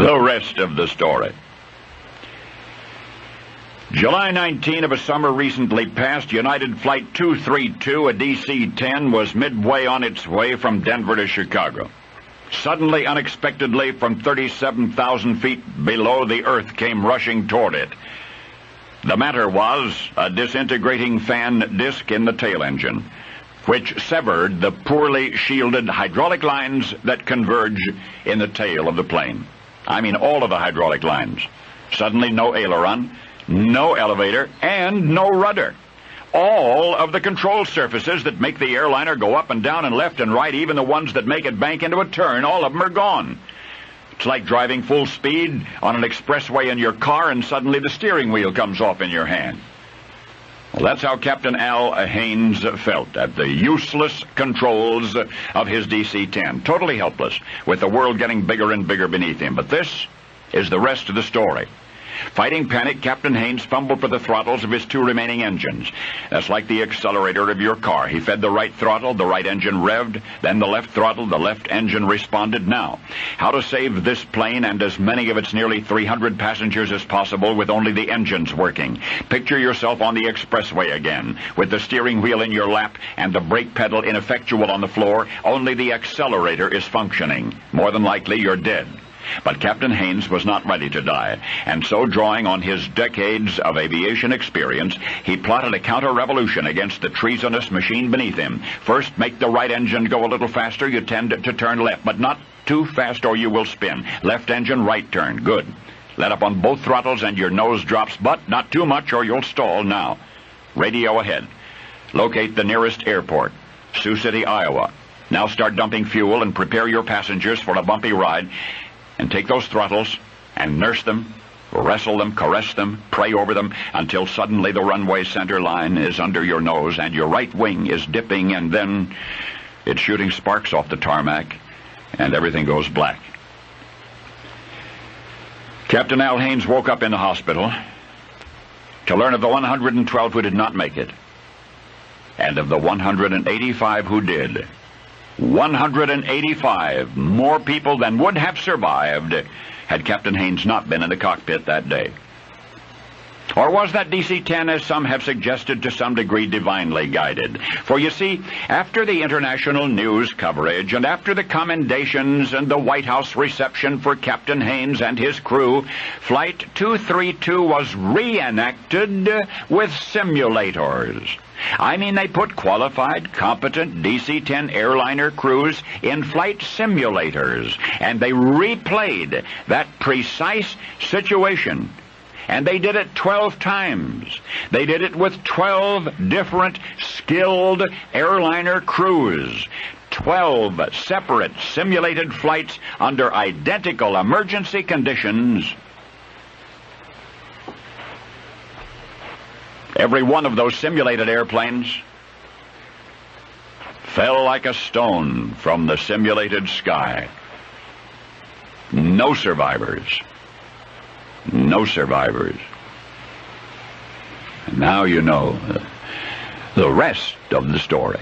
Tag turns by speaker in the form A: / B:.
A: The rest of the story. July 19 of a summer recently past, United Flight 232, a DC-10, was midway on its way from Denver to Chicago. Suddenly, unexpectedly, from 37,000 feet below, the Earth came rushing toward it. The matter was a disintegrating fan disc in the tail engine, which severed the poorly shielded hydraulic lines that converge in the tail of the plane. I mean, all of the hydraulic lines. Suddenly, no aileron, no elevator, and no rudder. All of the control surfaces that make the airliner go up and down and left and right, even the ones that make it bank into a turn, all of them are gone. It's like driving full speed on an expressway in your car and suddenly the steering wheel comes off in your hand. Well, that's how Captain Al Haynes felt at the useless controls of his DC-10. Totally helpless, with the world getting bigger and bigger beneath him. But this is the rest of the story. Fighting panic, Captain Haynes fumbled for the throttles of his two remaining engines. That's like the accelerator of your car. He fed the right throttle, the right engine revved, then the left throttle, the left engine responded. Now, how to save this plane and as many of its nearly 300 passengers as possible with only the engines working. Picture yourself on the expressway again, with the steering wheel in your lap and the brake pedal ineffectual on the floor. Only the accelerator is functioning. More than likely, you're dead. But Captain Haynes was not ready to die, and so, drawing on his decades of aviation experience, he plotted a counter-revolution against the treasonous machine beneath him. First, make the right engine go a little faster. You tend to turn left, but not too fast or you will spin. Left engine, right turn. Good. Let up on both throttles and your nose drops, but not too much or you'll stall. Now, radio ahead. Locate the nearest airport, Sioux City, Iowa. Now start dumping fuel and prepare your passengers for a bumpy ride. And take those throttles and nurse them, wrestle them, caress them, pray over them, until suddenly the runway center line is under your nose and your right wing is dipping, and then it's shooting sparks off the tarmac and everything goes black. Captain Al Haynes woke up in the hospital to learn of the 112 who did not make it, and of the 185 who did. 185 more people than would have survived had Captain Haynes not been in the cockpit that day. Or was that DC-10, as some have suggested, to some degree divinely guided? For you see, after the international news coverage and after the commendations and the White House reception for Captain Haynes and his crew, Flight 232 was reenacted with simulators. I mean, they put qualified, competent DC-10 airliner crews in flight simulators, and they replayed that precise situation. And they did it 12 times. They did it with 12 different skilled airliner crews. 12 separate simulated flights under identical emergency conditions. Every one of those simulated airplanes fell like a stone from the simulated sky. No survivors. No survivors. And now you know the rest of the story.